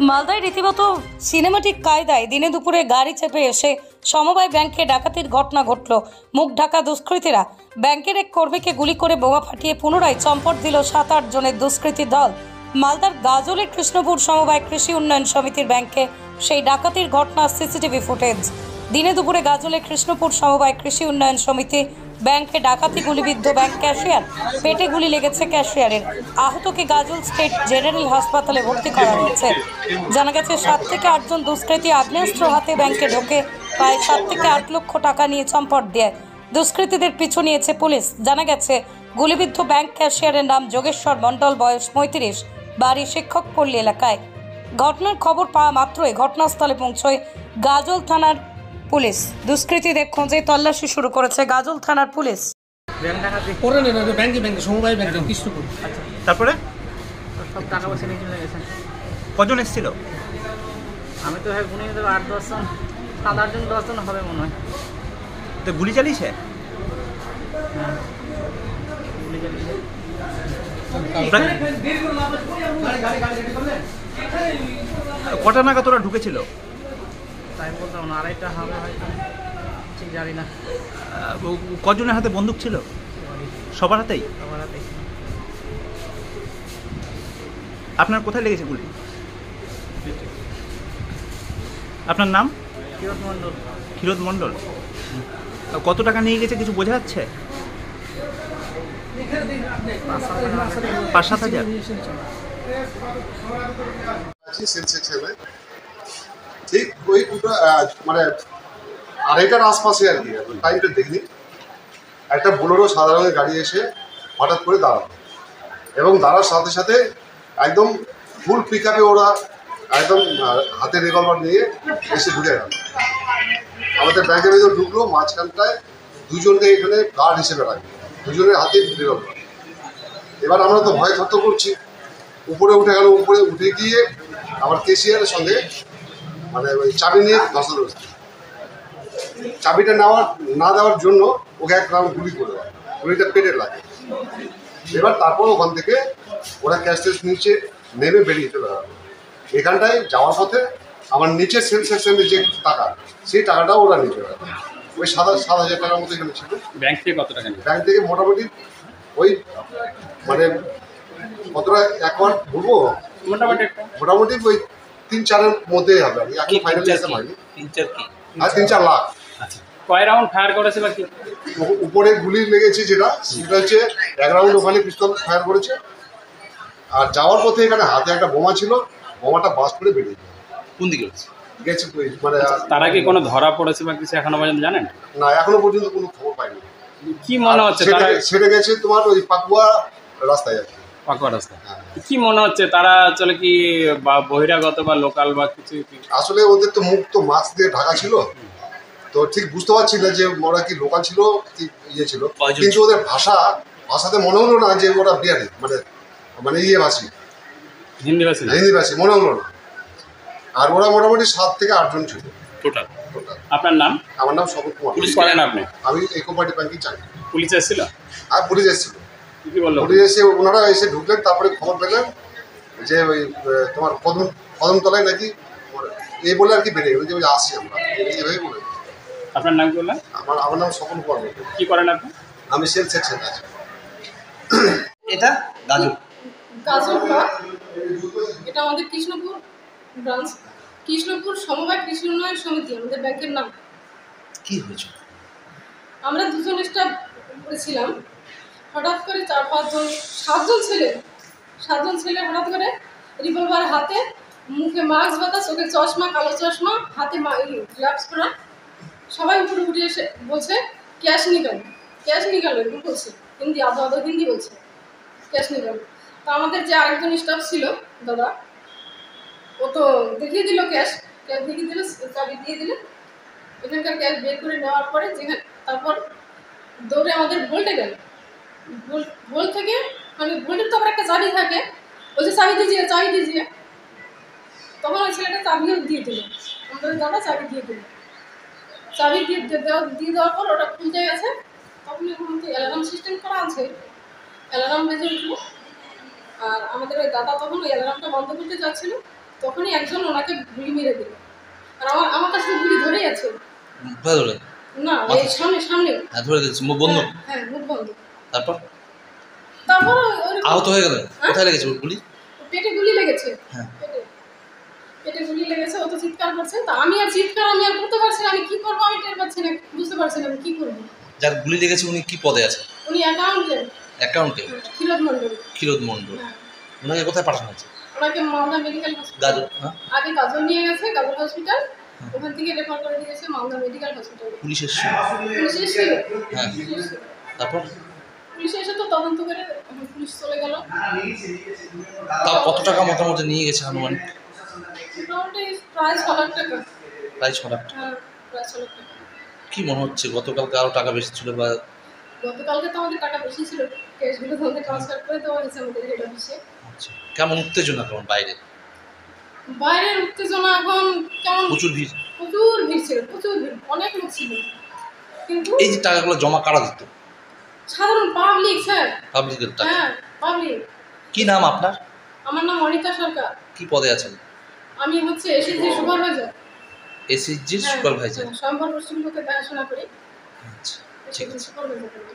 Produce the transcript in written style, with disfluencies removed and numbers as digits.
মালদায় রীতিমতো সিনেমাটিক কায়দায় দিনে দুপুরে গাড়ি চেপে এসে সমবায় ব্যাংকে ডাকাতির ঘটনা ঘটল। মুখ ঢাকা দুষ্কৃতীরা ব্যাংকের এক কর্মীকে গুলি করে বোমা ফাটিয়ে পুনরায় চম্পট দিল 7-8 জনের দুষ্কৃতী দল। মালদার গাজলের কৃষ্ণপুর সমবায় কৃষি উন্নয়ন সমিতির ব্যাংকে সেই ডাকাতির ঘটনা সিসিটিভি ফুটেজ। দিনে দুপুরে গাজলের কৃষ্ণপুর সমবায় কৃষি উন্নয়ন সমিতি ব্যাংকে ডাকাতি, গুলিবিদ্ধ ব্যাংক ক্যাশিয়ার, পেটে গুলি লেগেছে ক্যাশিয়ারের। আহতকে গাজল স্টেট জেনারেল হাসপাতালে ভর্তি করা হয়েছে। জানা গেছে 7 থেকে 8 জন দুষ্কৃতী আগ্নেয়াস্ত্র হাতে ব্যাংকে ঢোকে প্রায় 7 থেকে 8 লক্ষ টাকা নিয়ে চম্পট দেয়। দুষ্কৃতীদের পিছু নিয়েছে পুলিশ। জানা গেছে গুলিবিদ্ধ ব্যাংক ক্যাশিয়ারের নাম যোগেশ্বর মণ্ডল, বয়স 35, বাড়ি শিক্ষকপল্লী এলাকায়। ঘটনার খবর পাওয়া মাত্রই ঘটনাস্থলে পৌঁছয় গাজল থানার পুলিশ। দুষ্কৃতীদের খোঁজে তল্লাশি শুরু করেছে গাজল থানার পুলিশ। তারপরে সব টাকা পয়সা নিয়ে চলে গেছেন। কজন এসেছিল? আমি তো গুনে দেবো 8-10 জন, 7-8 জন, 10 জন হবে মনে হয়। তো গুলি চালিয়েছে? হ্যাঁ, গুলি চালিয়েছে। কটা নাগাদ ওরা ঢুকেছিল? তাই বলতাম না, 2:30টা হবে হয়তো, ঠিক জানি না। কজনের হাতে বন্দুক ছিল? সবার হাতেই? সবার হাতে। আপনার কোথায় লেগেছে গুলি? আপনার নাম? ক্ষীরোদ মণ্ডল। ক্ষীরোদ মণ্ডল। কত টাকা নিয়ে গেছে কিছু বোঝা যাচ্ছে? 5-7 হাজার। ঠিক ওই মানে 2:30টার আশপাশে আর কি, টাইমটা দেখিনি। একটা বোলেরো সাদা রঙের গাড়ি এসে হঠাৎ করে দাঁড়ালো এবং দাঁড়ার সাথে সাথে একদম ফুল পিক আপে ওরা একদম হাতে রিভলভার নিয়ে এসে ঢুকে গেল। আমাদের ব্যাংকের ভেতর ঢুকলো, মাঝখানটায় দুজনকে এখানে গার্ড হিসেবে রাখবে, দুজনের হাতে রিভলভার। এবার আমরা তো ভয় থরথর করছি। উপরে উঠে গেল, উপরে উঠে গিয়ে আমার কেশিয়ারের সঙ্গে মানে ওই চাবি নিয়ে ধসালো। চাবিটা না দেওয়ার জন্য ওকে এক রাউন্ড গুলি করে দেয়, গুলিটা পেটে লাগে। এবার তারপর ওখান থেকে ওরা ক্যাশ ট্যাশ নিচে নেমে বেরিয়ে চলে গেল। এখানটায় যাওয়ার পথে আমার নিচের সেল সেকশনের যে টাকা, সেই টাকাটাও ওরা নিয়ে চলে গেল। ওই 7,000 টাকার মতো এখানে ছিল। ব্যাংক থেকে কত টাকা নিয়ে? ব্যাংক থেকে মোটামুটি ওই মানে কতটা একবার বলবো, মোটামুটি ওই 3-4-এর মধ্যেই হবে। আমি এখন ফাইনালি হিসাব হয়নি। 3-4 কি? আর 3-4 লাখ। আচ্ছা, কয় রাউন্ড ফায়ার করেছে বা কি? উপরে গুলি লেগেছে সেটা হচ্ছে 1 রাউন্ড ওখানে পিস্তল ফায়ার করেছে। আর যাওয়ার পথে এখানে হাতে একটা বোমা ছিল, বোমাটা বাস করে বেরিয়ে কোন দিকে গেছে। মানে তারা কি কোনো ধরা পড়েছে বা কিছু এখনো পর্যন্ত জানেন না, এখনো পর্যন্ত কোনো খবর পাইনি। কি মনে হচ্ছে তারা সেটা গেছে তোমার ওই পাকুয়া রাস্তায় আর কি। পাকুয়া রাস্তা। কি মনে হচ্ছে তারা চলে কি বা বহিরাগত বা লোকাল বা কিছু? আসলে ওদের তো মুখ তো মাস্ক দিয়ে ঢাকা ছিল, তো ঠিক বুঝতে পারছি না যে ওরা কি লোকাল ছিল কি ইয়ে ছিল। কিন্তু ওদের ভাষাতে মনে হলো না যে ওরা বিহারি, মানে ইয়ে ভাষী, হিন্দি ভাষী মনে হলো না। আর ওরা মোটামুটি 7 থেকে 8 জন ছিল টোটাল। আপনার নাম? আমার নাম শপথ কুমার। পুলিশ করেন আপনি? আমি এই কোম্পানি ব্যাংকে চাকরি। পুলিশ এসেছিল? আর পুলিশ এসেছিল। কি বললো? পুলিশ এসে ওনারা এসে ঢুকলেন, তারপরে খবর পেলেন যে ওই তোমার কদমতলায় নাকি এই বলে আর কি বেরিয়ে গেল যে ওই আসছি আমরা, এইভাবে বলে। আপনার নাম কি বললেন? আমার নাম স্বপন কুমার। কি করেন আপনি? আমি সেল সেকশন আছি। এটা গাজল ব্লক, এটা আমাদের কৃষ্ণপুর ব্রাঞ্চ, কৃষ্ণপুর সমবায় কৃষি উন্নয়ন সমিতি আমাদের ব্যাংকের নাম। কি হয়েছিল? আমরা 2 জন স্টাফ করেছিলাম। হঠাৎ করে 7 জন ছেলে হঠাৎ করে রিভলভার হাতে, মুখে মাস্ক বাতা, চোখে চশমা, কালো চশমা, হাতে গ্লাভস পরা, সবাই উপরে উঠে এসে বলছে ক্যাশ নিকাল এরকম বলছে। হিন্দি আধো হিন্দি বলছে, ক্যাশ নিকাল। তা আমাদের যে আরেকজন স্টাফ ছিল দাদা, ও তো দেখিয়ে দিল ক্যাশ দেখিয়ে দিল, চাবি দিয়ে দিল। এখানকার ক্যাশ বের করে নেওয়ার পরে তারপর দৌড়ে আমাদের ভোল্টে গেল। ভোল্ট থেকে মানে ভোল্টের তো আবার একটা চাবি থাকে, বলছে চাবি দিজিয়ে। তখন ওই ছেলেটা চাবিও দিয়ে দিল, আমাদের দাদা চাবি দিয়ে দিল। চাবি দিয়ে দেওয়ার পর ওটা খুলতে গেছে। তখন এখন তো অ্যালার্ম সিস্টেম করা আছে, অ্যালার্ম বেজে উঠলো। আর আমাদের ওই দাদা তখন ওই অ্যালার্মটা বন্ধ করতে যাচ্ছিল, তখনই একজন ওনাকে গুলি মেরে দিল। আর আমার কাছে তো গুলি ধরেই আছে। কোথায় ধরে? না, এই সামনে। হ্যাঁ, ধরে দিয়েছে, মুখ বন্ধ। হ্যাঁ, মুখ বন্ধ। তারপর তারপর আহত হয়ে গেলেন? কোথায় লেগেছে ওর গুলি? পেটে গুলি লেগেছে। হ্যাঁ। পেটে গুলি লেগেছে, ও তো চিৎকার করছে। তা আমি আর করতে পারছি না। আমি কি করবো আমি টের পাচ্ছি না, বুঝতে পারছি না আমি কি করবো। যার গুলি লেগেছে উনি কি পদে আছে? উনি অ্যাকাউন্টেন্ট। অ্যাকাউন্টে? ক্ষীরোদ মণ্ডল। ক্ষীরোদ মণ্ডল। হ্যাঁ। ওনাকে কোথায় পাঠানো হয়েছে? ওনাকে মালদা মেডিকেল হসপিটাল। গাজল? হ্যাঁ। আগে গাজল নিয়ে গেছে, গাজল হসপিটাল। ওখান থেকে রেফার করে দিয়েছে মালদা মেডিকেল হসপিটাল। পুলিশ এসছে? পুলিশ এসেছিল। হ্যাঁ। তারপর পুলিশ এসে তো তদন্ত করে এখন পুলিশ চলে গেল। তাও কত টাকা মোটামুটি নিয়ে গেছে আনুমানিক? মোটামুটি প্রায় 6 লাখ টাকা। প্রায় 6 লাখ টাকা। হ্যাঁ, প্রায় 6 লাখ টাকা। কি মনে হচ্ছে গতকালকে আরো টাকা বেশি ছিল বা? গতকালকে তো আমাদের টাকা বেশি ছিল, ক্যাশগুলো তোমাদের ট্রান্সফার করে দেওয়া হয়েছে আমাদের হেড অফিসে। আচ্ছা, কেমন উত্তেজনা কেমন বাইরে? বাইরের উত্তেজনা এখন কেমন, প্রচুর ভিড়? প্রচুর ভিড় ছিল, প্রচুর ভিড়, অনেক লোক ছিল। কিন্তু এই যে টাকাগুলো জমা কারা দিত? সাধারণ পাবলিক স্যার। পাবলিকের টাকা? হ্যাঁ, পাবলিক। কি নাম আপনার? আমার নাম অনিতা সরকার। কি পদে আছেন? আমি হচ্ছে এসএসজি সুপারভাইজার। এসএসজির সুপারভাইজার? স্বয়ম্ভর পশ্চিমবঙ্গে দেখাশোনা করি। আচ্ছা, ঠিক এসএসজি আছে। সুপারভাইজার করি।